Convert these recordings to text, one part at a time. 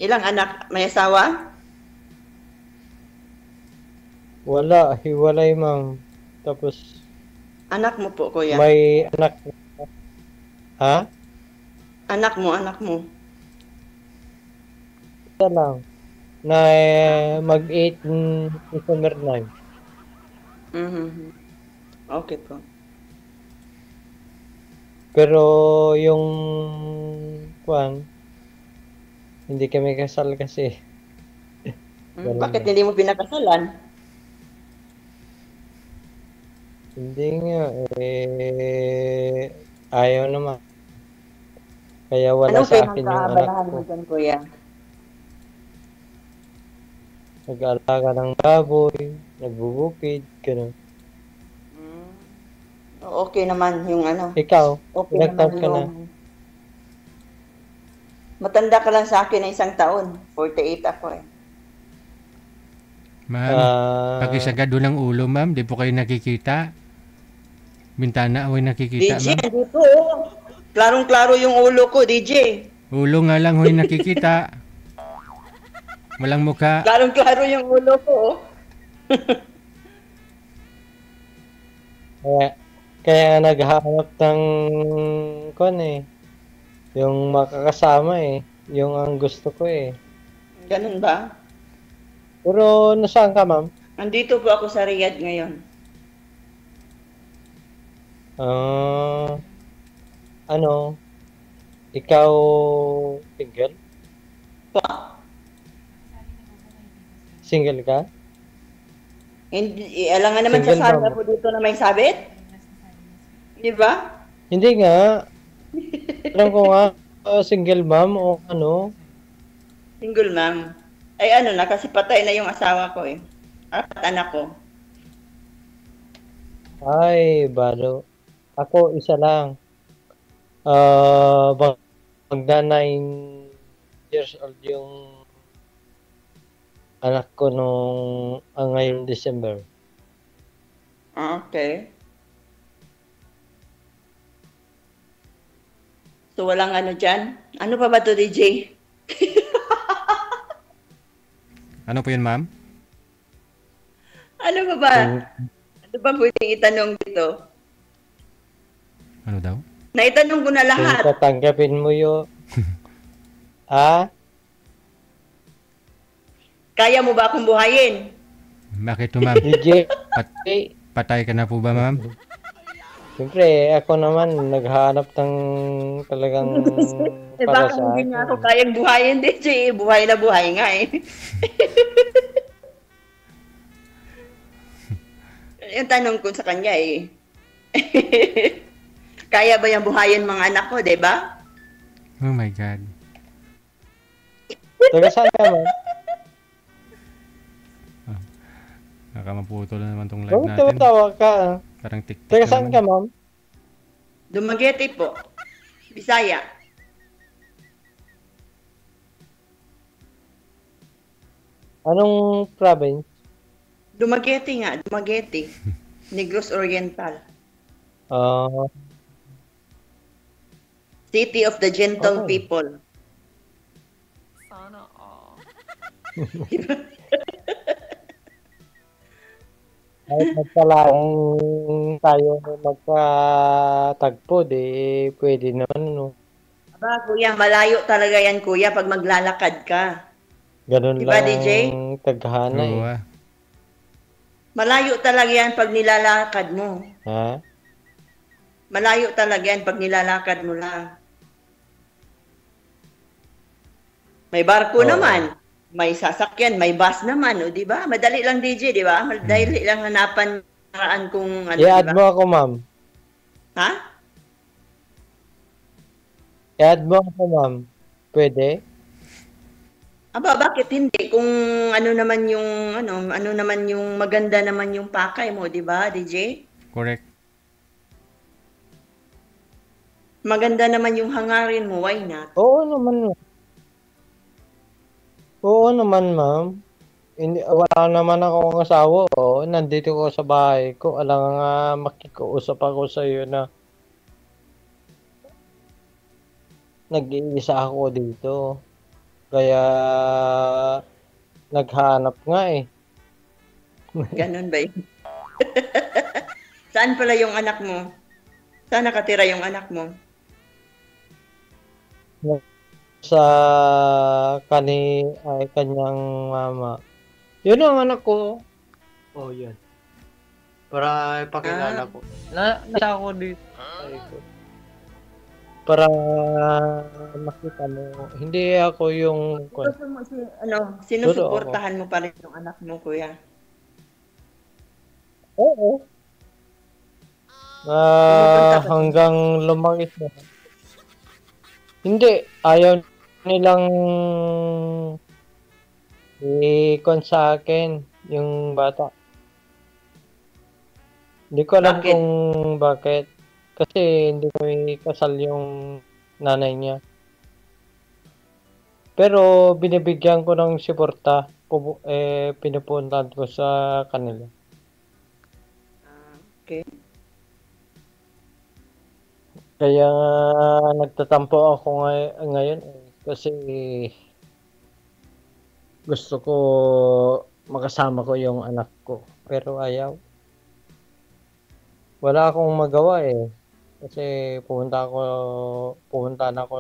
Ilang anak? May asawa? Wala, hiwalay ma'am. Tapos Anak mo po, kuya. may anak, ha? Anak mo. Isa lang, na mag-8 December 9. Mhm. Okay po. Pero yung, kwan, hindi kami kasal kasi. Ganun Bakit lang. hindi mo pinakasalan? Hindi nga, ayaw naman. Kaya wala Anong sa akin yung anak pinagkaabalahan ko. mo dyan, kuya? Nag-aalaga ng baboy, nagbubukid, ganun. Hmm. Okay naman yung ano. Ikaw, Okay ilang naman taon ka na? yung... Matanda ka lang sa akin na 1 taon. 48 ako eh. Ma'am, Ah, pakisagad ng ulo, ma'am. Di po kayo nakikita. Bintana ako'y nakikita, DJ, ma'am. andito oh. Klarong-klaro yung ulo ko, DJ. Ulo nga lang ho'y nakikita. Walang mukha. Klarong-klaro yung ulo ko oh. kaya, kaya naghahanap ng, kwan yung makakasama yung ang gusto ko Ganun ba? Pero nasaan ka, ma'am? Andito po ako sa Riyadh ngayon. Ah, ano, ikaw single? Pa. Single ka? Hindi, alangan naman Single, sasabi ma'am? ako dito na may sabit. Di ba? Hindi nga. Alam ko nga, single ma'am o ano. Single ma'am. Ay ano na, kasi patay na yung asawa ko eh. 4 anak ko. Ay, balo. Ako, isa lang. Magda 9 years old yung anak ko nung ngayong December. Okay. So walang ano dyan? Ano pa ba to, DJ? Ano po yun, ma'am? Ano pa ba? Yung Ano ba pwedeng itanong dito? Ano daw? Naitanong ko na kung lahat. tatanggapin mo ah, Kaya mo ba akong buhayin? Bakit to, ma'am? DJ, Pat patay ka na po ba, ma'am? siyempre, ako naman, naghahanap ng talagang Eh para baka sa hindi niya ako akin. kayang buhayin, DJ. Buhay na buhay nga eh. Yung tanong ko sa kanya eh. Kaya ba yung buhayin mga anak ko, di ba? Oh my God. Taga saan ka, ma'am? Nakamaputol na naman tong live Bakit natin. tumatawa ka? Parang tik-tik Taga na saan naman. ka, ma'am? Dumaguete po. Bisaya. Anong province? Dumaguete nga, Dumaguete. Negros Oriental. Ah, City of the Gentle okay. People. Sana all. Kahit magkalaing tayo magkatagpo, pwede naman, no? Aba, kuya, malayo talaga yan, kuya, pag maglalakad ka. Ganun Di lang ba, DJ? ang tadhana, Oo, ah. Malayo talaga yan pag nilalakad mo. Ha? Malayo talaga yan pag nilalakad mo lang. May barko Oo. naman. May sasakyan, may bus naman, o di ba? Madali lang, DJ, di ba? Hmm. Madali lang hanapan paraan kung ano, di I-add ba? mo ako, ma'am. Ha? I-add mo ako, ma'am. Pwede? Aba, bakit hindi? Kung ano naman yung maganda naman yung pakay mo, di ba, DJ? Correct. Maganda naman yung hangarin mo, why not? Oo naman. Oo naman, ma'am. Hindi, wala naman akong asawa. Oo, nandito ko sa bahay ko. Alam nga, makikiusap ako sa iyo na nag-iisa ako dito. Kaya naghanap nga eh. Ganun ba yun? Saan pala yung anak mo? Saan nakatira yung anak mo? Sa kanyang mama. Yun ang anak ko. Oh, yun. Para ipakilala ko. Nasa ako dito. Ay, ko. Para makita mo. Hindi ako yung... Gusto mo sinusuportahan mo pa rin yung anak mo, kuya? Oo. Hanggang lumaki siya. Hindi. Ayaw nilang i-con sa akin yung bata. Hindi ko alam kung bakit. Kasi hindi ko kasal yung nanay niya. Pero binibigyan ko ng suporta. Pinupuntahan ko sa kanila. Okay. Kaya nagtatampo ako ngayon kasi gusto ko makasama ko yung anak ko. Pero ayaw. Wala akong magawa eh. Kasi pupunta na ako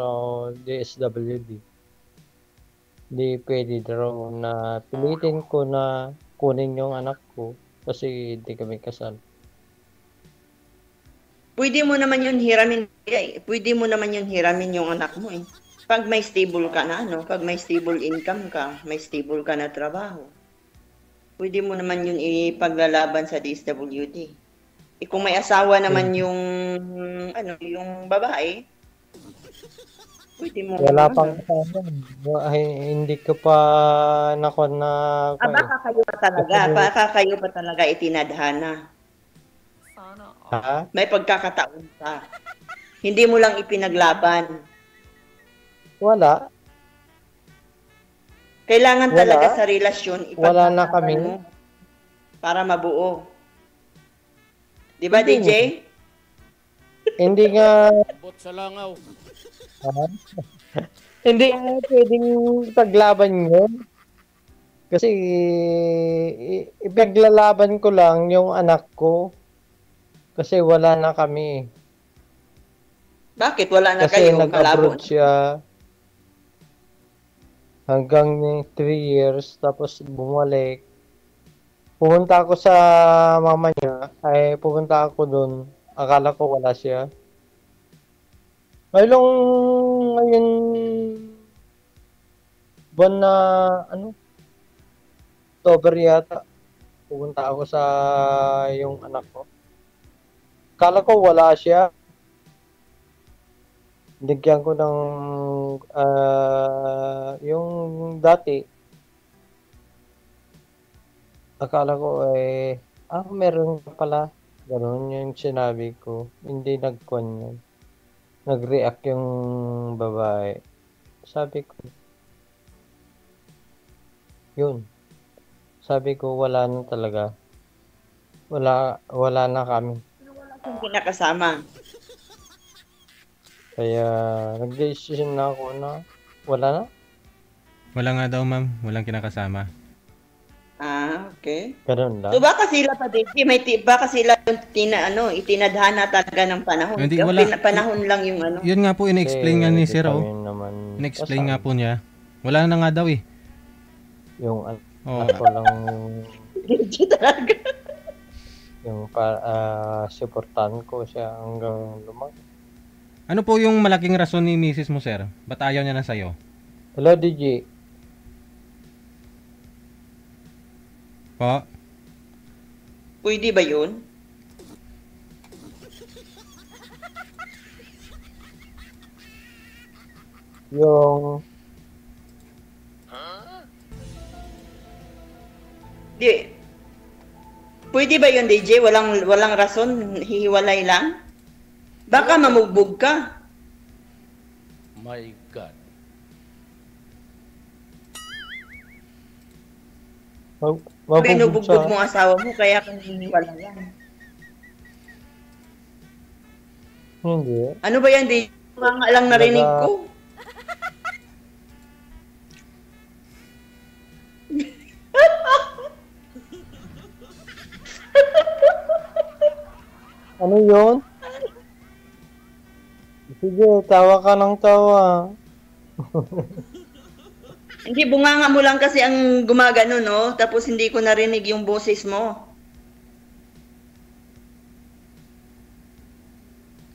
DSWD. Hindi pwede daw na pilitin ko na kunin yung anak ko kasi hindi kami kasal. Pwede mo naman yun hiramin. Pwede mo naman yun hiramin yung anak mo eh. Pag may stable ka na, pag may stable income ka, may stable ka na trabaho, pwede mo naman yun ipaglalaban sa DSWD. Kung may asawa naman yung babae, pwede mo. Wala pang kasama. Hindi ko pa na. Baka kayo pa talaga itinadhana. Ha? May pagkakataon pa. Hindi mo lang ipinaglaban. Wala. Kailangan talaga sa relasyon wala na kami mo para mabuo. Di ba, DJ? Hindi nga Bot sa langaw. hindi nga pwedeng paglaban yun. Kasi ipaglalaban ko lang yung anak ko. Kasi wala na kami. Bakit wala na Kasi kayo? nag-abroad siya hanggang 3 years tapos bumalik. Pumunta ako sa mama niya, pupunta ako doon. Akala ko wala siya. Ngayon buwan na October yata. Pupunta ako sa yung anak ko. Akala ko wala siya. Bigyan ko ng yung dati. Akala ko meron pala. Ganun yung sinabi ko. Hindi nag-con yun. Nag-react yung babae. Sabi ko, yun. Sabi ko, wala na talaga. Wala na kami. Yung kinakasama. Kaya nag-decision na ako na wala na. Wala nga daw, ma'am. Walang kinakasama. Okay. Ganun lang. So baka sila pa din, baka sila yung itinadhana talaga ng panahon. Hindi, wala. Panahon lang yung Yun nga po, in-explain nga ni Sir, in-explain nga po niya. Wala na nga daw eh. Yung ako lang talaga. yung supportan ko siya hanggang lumaki. Ano po yung malaking rason ni Mrs. mo, Sir? Ba't ayaw niya na sa'yo? Hello, DJ. Po? Pwede ba yun? Yung Pwede ba yun, DJ? Walang rason, hihiwalay lang? Baka mamugbog ka. My God. Binubugbog mo asawa mo, kaya kang hiniwalay yan. Hindi. Ano ba yan, DJ? Mga lang narinig ko. Ano yun? Sige, tawa ka ng tawa. Hindi, bunganga mo lang kasi ang gumagano, no? Tapos hindi ko narinig yung boses mo.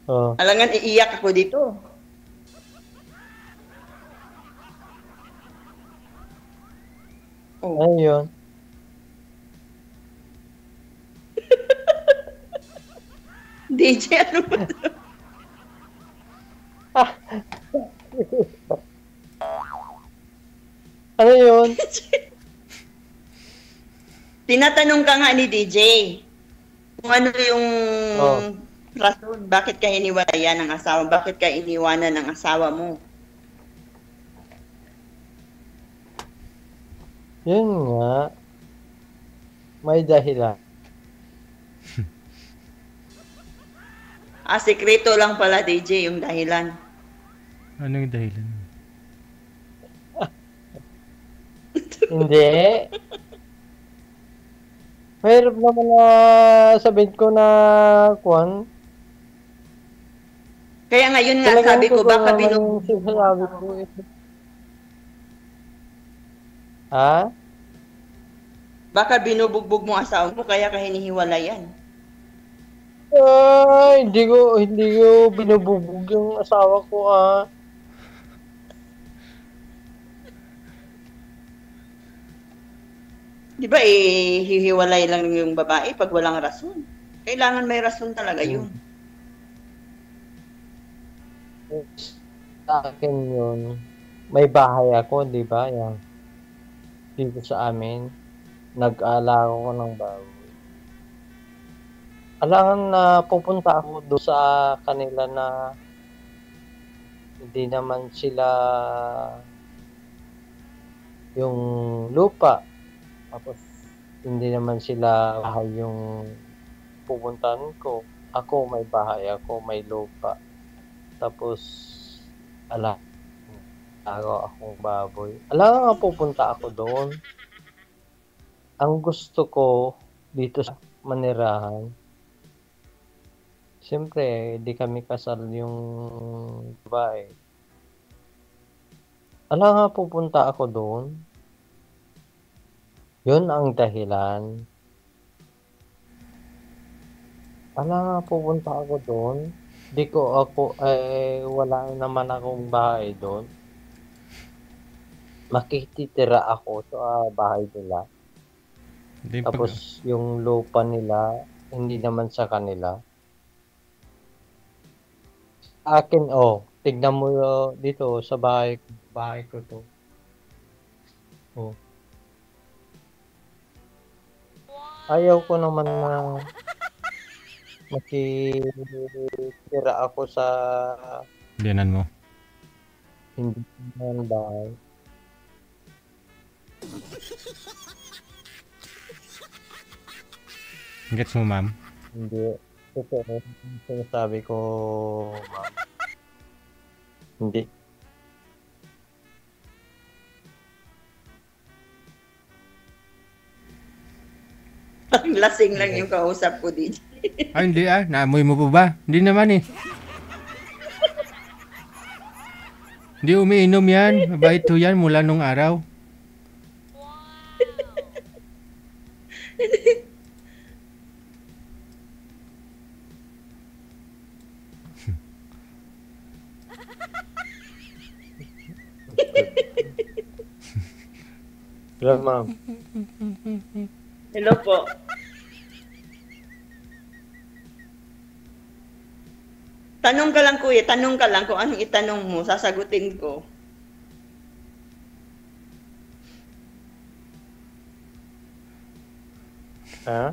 Oh, Alangan, iiyak ako dito. Oh. ano yun? DJ, ano ba? Ano yun? Tinatanong ka nga ni DJ kung ano yung Oh. rason, bakit ka iniwalayan ng asawa, bakit ka iniwanan ng asawa mo. Yun nga. May dahilan. Sekreto lang pala, DJ, yung dahilan. Anong dahilan? Hindi. Mahirap naman na sabihin ko na kwan. Kaya ngayon nga, Talagang sabi ko, totoo baka naman yung sinasabi ko. Ha? baka binubugbog mo asawa mo, kaya ka hinihiwalayan. Ay, hindi ko binububog yung asawa ko, ah. Di ba, hihiwalay lang yung babae pag walang rason. Kailangan may rason talaga yun. Sa akin yun, may bahay ako, di ba? Yan. Dito sa amin, nag-aalaga ko ng baboy. Alangan na pupunta ako doon sa kanila na hindi naman sila yung lupa. Tapos hindi naman sila bahay yung pupuntahan ko. Ako may bahay ako, may lupa. Tapos akong baboy. Alangan nga pupunta ako doon. Ang gusto ko dito sa manirahan, siyempre, di kami kasal yung babae. Nga pupunta ako doon. Yun ang dahilan. Nga pupunta ako doon. Wala naman akong bahay doon. Makititira ako sa bahay nila. Hindi Tapos yung lupa nila, hindi naman sa kanila. Akin, tignan mo dito sa bahay ko to. Oh. Ayaw ko naman na makitira ako sa Biyanan mo. hindi naman bahay. Gets mo, ma'am? Hindi. Totoo yung sinasabi ko, ma'am. Hindi. Lasing lang yung kausap ko, DJ. Hindi naamoy mo pa ba? Hindi naman eh. Hindi umiinom yan. Mabait ho yan mula nung araw. Hello, ma'am. Hello po. Tanong ka lang, kuya. Tanong ka lang kung anong itanong mo. Sasagutin ko. Ha?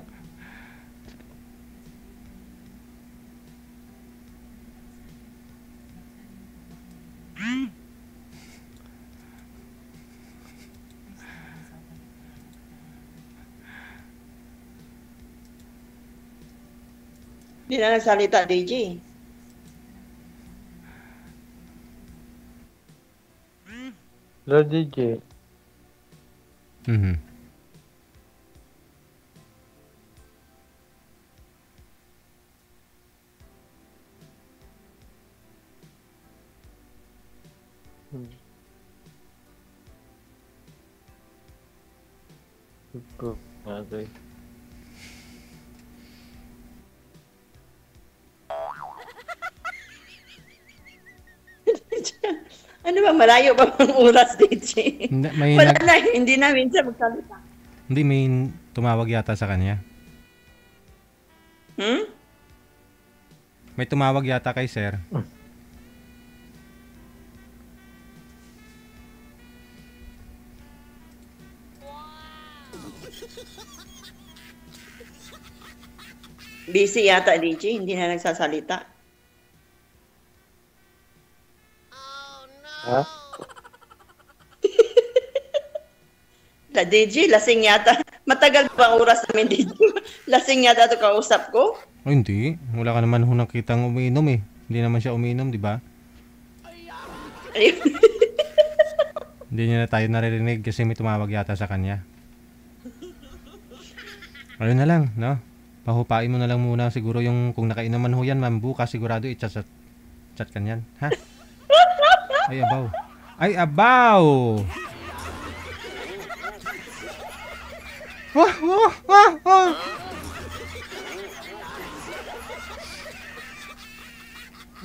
Hindi na nagsalita, DJ. Hello, DJ. Mhm. Okay. Ano ba, malayo ba ang oras, DJ? Hindi, may, Wala nag, na, hindi na minsan magsalita. hindi, may tumawag yata sa kanya. Hmm? May tumawag yata kay sir. Busy yata, DJ, hindi na nagsasalita. Ha? La DJ, lasing yata. Matagal pa ang oras namin, DJ. Lasing yata ito kausap ko. Oh, hindi. Wala ka naman ho nakitang umiinom eh. Hindi naman siya umiinom, di ba? Ayun. Hindi niya na tayo naririnig kasi may tumawag yata sa kanya. Ayun na lang, no? Pahupain mo na lang muna siguro yung kung nakainuman ho yan, ma'am. Bukas sigurado i-chat ka niyan. Ha? Ay, abaw. Ay, abaw! Wah, wah, wah, wah!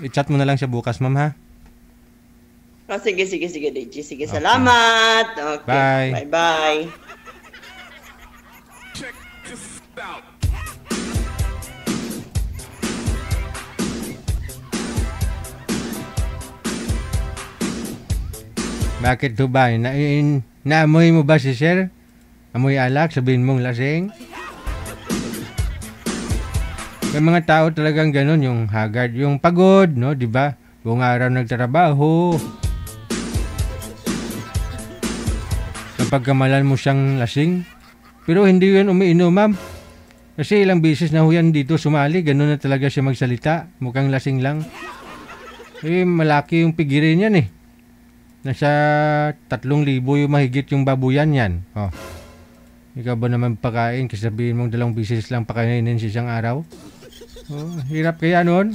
I-chat mo na lang siya bukas, ma'am, ha? Oh, sige, DJ. Sige, salamat. Okay. Bye. Bye-bye. Bakit to ba? Naamoy mo ba si sir? Amoy alak? Sabihin mong lasing? May mga tao talagang ganun, yung haggard, yung pagod, no? Diba? Buong araw nagtrabaho. Kapag kamalan mo siyang lasing. Pero hindi yun umiinom, ma'am. Kasi ilang beses na ho yan dito sumali, ganun na talaga siya magsalita. Mukhang lasing lang. Eh, malaki yung pigirin yan eh. Nasa 3,000 yung mahigit yung babuyan yan. Oh. Ikaw ba naman pakain kasi sabihin mong 2 beses lang pakainin sa isang araw? Oh, hirap kaya nun.